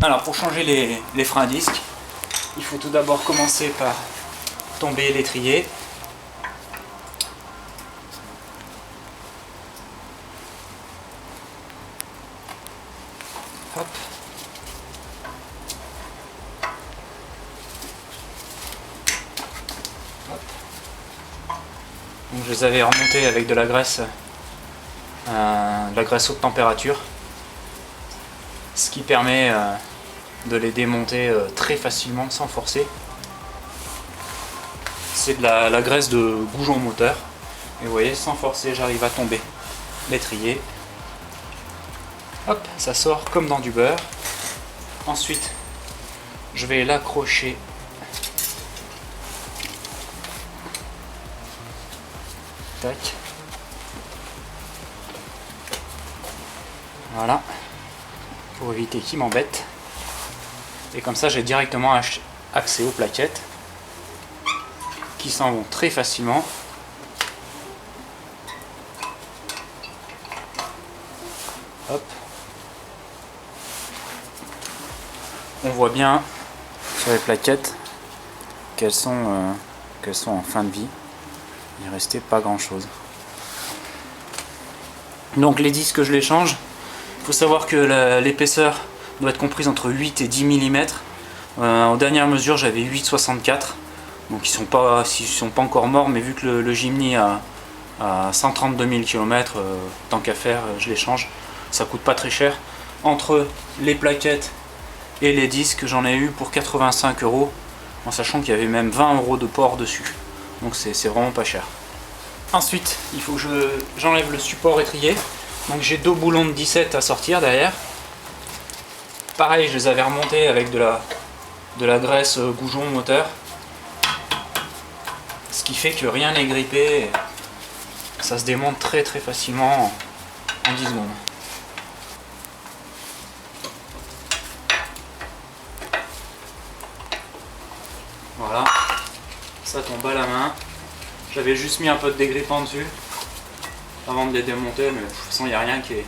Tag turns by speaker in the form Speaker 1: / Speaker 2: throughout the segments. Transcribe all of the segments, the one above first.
Speaker 1: Alors pour changer les freins à disque, il faut tout d'abord commencer par tomber l'étrier. Hop. Hop. Donc je les avais remontés avec de la graisse haute température, ce qui permet de les démonter très facilement sans forcer. C'est de la graisse de goujon moteur et vous voyez, sans forcer, j'arrive à tomber l'étrier. Hop, ça sort comme dans du beurre. Ensuite, je vais l'accrocher tac. Voilà, pour éviter qu'il m'embête. Et comme ça, j'ai directement accès aux plaquettes qui s'en vont très facilement. Hop. On voit bien sur les plaquettes qu'elles sont en fin de vie. Il ne restait pas grand chose. Donc les disques, je les change. Il faut savoir que l'épaisseur doit être comprise entre 8 et 10 mm. En dernière mesure, j'avais 8,64. Donc ils sont pas encore morts, mais vu que le Jimny a 132 000 km, tant qu'à faire, je les change. Ça coûte pas très cher. Entre les plaquettes et les disques, j'en ai eu pour 85 €, en sachant qu'il y avait même 20 € de port dessus. Donc c'est vraiment pas cher. Ensuite, il faut que j'enlève le support étrier. Donc j'ai 2 boulons de 17 à sortir derrière. Pareil, je les avais remontés avec de la graisse goujon moteur. Ce qui fait que rien n'est grippé. Ça se démonte très facilement en 10 secondes. Voilà, ça tombe à la main. J'avais juste mis un peu de dégrippant dessus avant de les démonter, mais de toute façon il n'y a rien qui est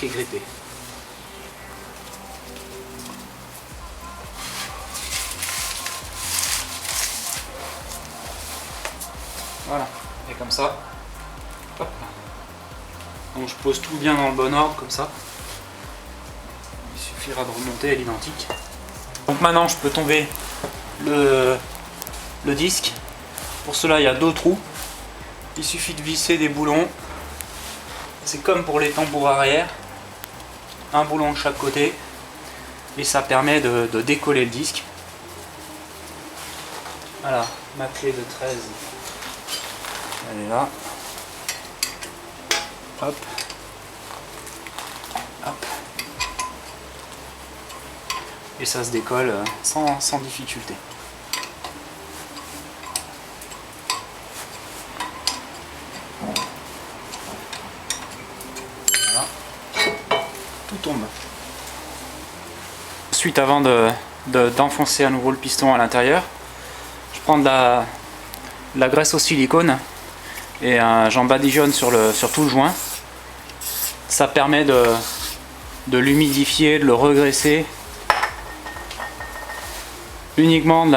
Speaker 1: grippé. Voilà, et comme ça, hop. Donc je pose tout bien dans le bon ordre comme ça. Il suffira de remonter à l'identique. Donc maintenant je peux tomber le disque. Pour cela il y a 2 trous. Il suffit de visser des boulons. C'est comme pour les tambours arrière. Un boulon de chaque côté. Et ça permet de décoller le disque. Voilà, ma clé de 13. Elle est là. Hop. Hop. Et ça se décolle sans difficulté. Voilà. Tout tombe. Ensuite, avant d'enfoncer à nouveau le piston à l'intérieur, je prends de la graisse au silicone et j'en badigeonne sur tout le joint. Ça permet de l'humidifier, de le regraisser. Uniquement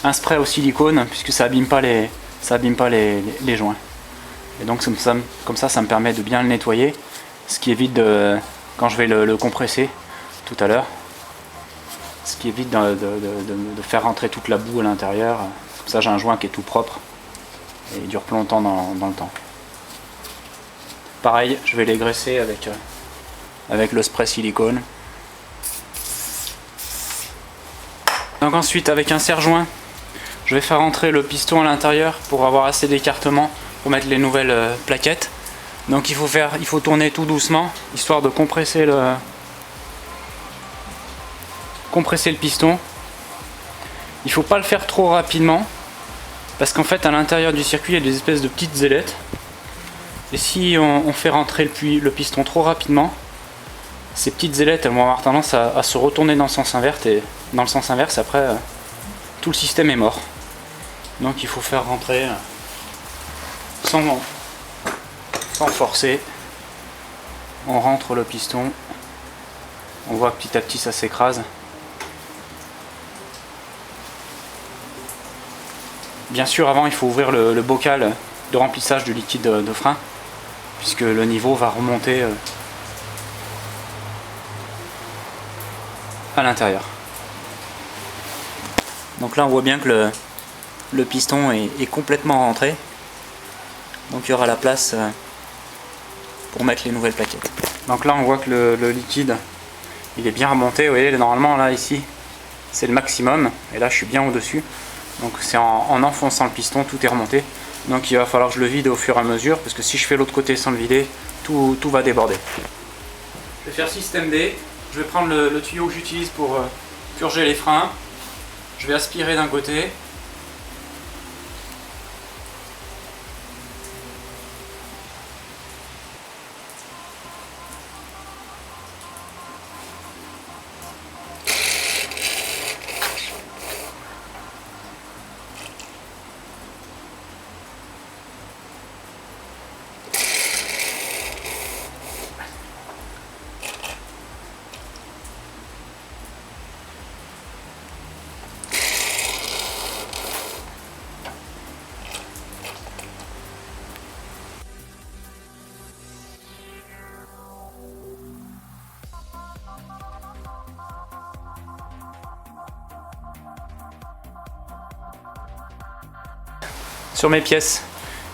Speaker 1: un spray au silicone, puisque ça abîme pas les joints. Et donc comme ça me permet de bien le nettoyer, ce qui évite quand je vais le compresser tout à l'heure, ce qui évite de faire rentrer toute la boue à l'intérieur. Comme ça j'ai un joint qui est tout propre et il dure plus longtemps dans le temps. Pareil, je vais les graisser avec le spray silicone. Donc ensuite, avec un serre-joint, je vais faire entrer le piston à l'intérieur pour avoir assez d'écartement pour mettre les nouvelles plaquettes. Donc il faut tourner tout doucement, histoire de compresser le piston. Il ne faut pas le faire trop rapidement, parce qu'en fait à l'intérieur du circuit il y a des espèces de petites ailettes. Et si on fait rentrer le piston trop rapidement, ces petites ailettes elles vont avoir tendance à se retourner dans le sens inverse, et après tout le système est mort. Donc il faut faire rentrer sans forcer. On rentre le piston. On voit que petit à petit ça s'écrase. Bien sûr, avant il faut ouvrir le bocal de remplissage du liquide de frein, puisque le niveau va remonter à l'intérieur. Donc là on voit bien que le piston est complètement rentré. Donc il y aura la place pour mettre les nouvelles plaquettes. Donc là on voit que le liquide il est bien remonté. Vous voyez, normalement là ici c'est le maximum et là je suis bien au dessus. Donc c'est en enfonçant le piston, tout est remonté. Donc il va falloir que je le vide au fur et à mesure, parce que si je fais l'autre côté sans le vider, tout va déborder. Je vais faire système D. Je vais prendre le tuyau que j'utilise pour purger les freins. Je vais aspirer d'un côté. Sur mes pièces,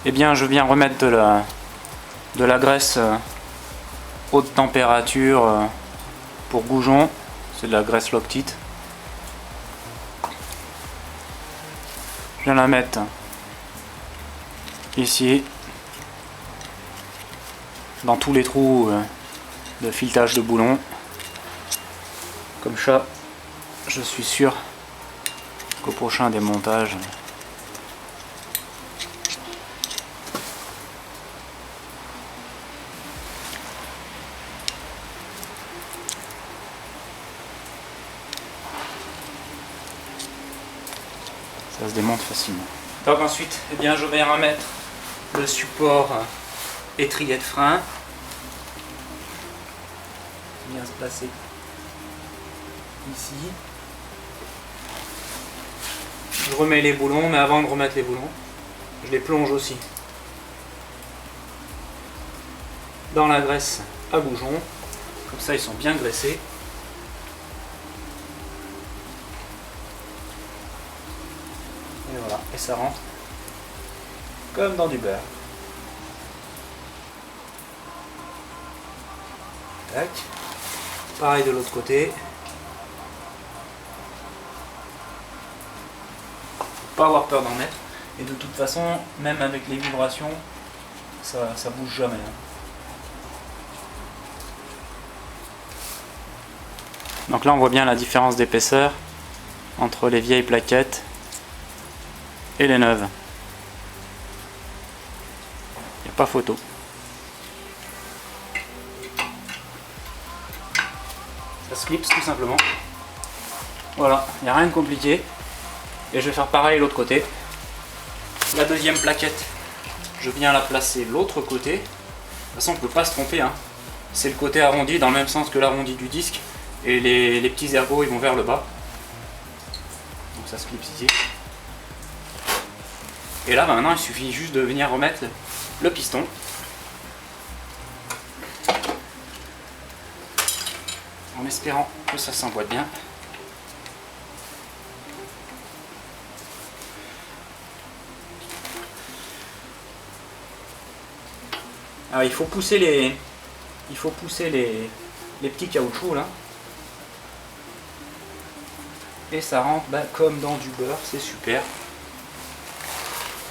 Speaker 1: eh bien, je viens remettre de la graisse haute température pour goujon. C'est de la graisse Loctite. Je viens la mettre ici, dans tous les trous de filetage de boulons. Comme ça, je suis sûr qu'au prochain démontage, ça se démonte facilement. Donc ensuite, eh bien, je vais remettre le support étrier de frein. Il vient se placer ici. Je remets les boulons, mais avant de remettre les boulons, je les plonge aussi dans la graisse à goujon. Comme ça, ils sont bien graissés. Et voilà, et ça rentre comme dans du beurre. Tac. Pareil de l'autre côté. Faut pas avoir peur d'en mettre. Et de toute façon, même avec les vibrations, ça bouge jamais. Donc là on voit bien la différence d'épaisseur entre les vieilles plaquettes et les neuves. Il n'y a pas photo. Ça se clipse tout simplement. Voilà, il n'y a rien de compliqué. Et je vais faire pareil de l'autre côté. La deuxième plaquette, je viens la placer de l'autre côté. De toute façon on ne peut pas se tromper, hein. C'est le côté arrondi dans le même sens que l'arrondi du disque. Et les petits ergots ils vont vers le bas. Donc ça se clipse ici. Et là maintenant il suffit juste de venir remettre le piston. En espérant que ça s'emboîte bien. Alors il faut pousser les petits caoutchoucs là. Et ça rentre comme dans du beurre, c'est super.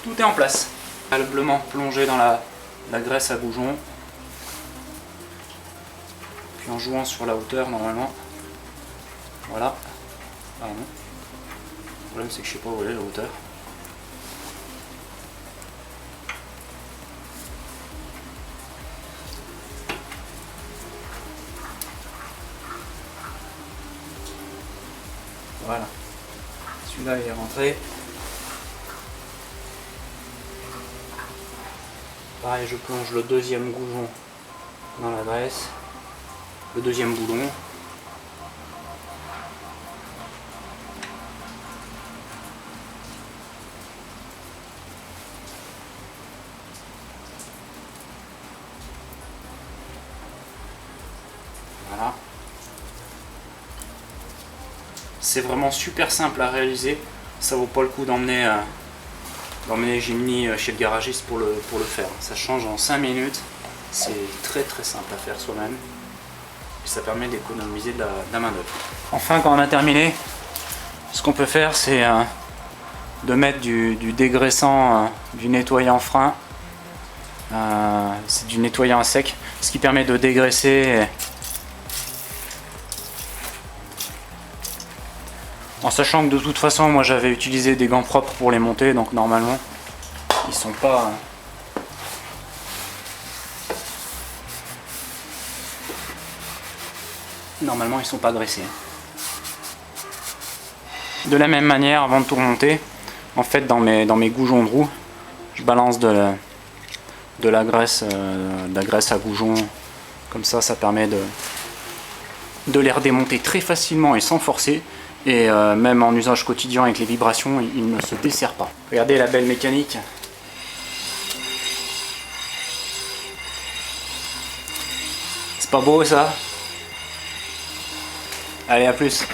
Speaker 1: Tout est en place. Préalablement plongé dans la graisse à goujon. Puis en jouant sur la hauteur normalement. Voilà. Ah non. Le problème c'est que je sais pas où est la hauteur. Voilà, celui-là il est rentré. Pareil, je plonge le deuxième goujon dans la graisse, le deuxième boulon. Voilà. C'est vraiment super simple à réaliser, ça vaut pas le coup d'emmener les Jimny chez le garagiste pour le faire. Ça change en 5 minutes, c'est très simple à faire soi-même et ça permet d'économiser de la main d'œuvre. Enfin, quand on a terminé, ce qu'on peut faire, c'est de mettre du dégraissant, du nettoyant frein. C'est du nettoyant à sec, ce qui permet de dégraisser en sachant que de toute façon moi j'avais utilisé des gants propres pour les monter, donc normalement ils sont pas graissés. De la même manière, avant de tout remonter, en fait dans mes goujons de roue, je balance de la graisse à goujons, comme ça permet de les redémonter très facilement et sans forcer. Et même en usage quotidien avec les vibrations, il ne se desserre pas. Regardez la belle mécanique. C'est pas beau ça? Allez, à plus.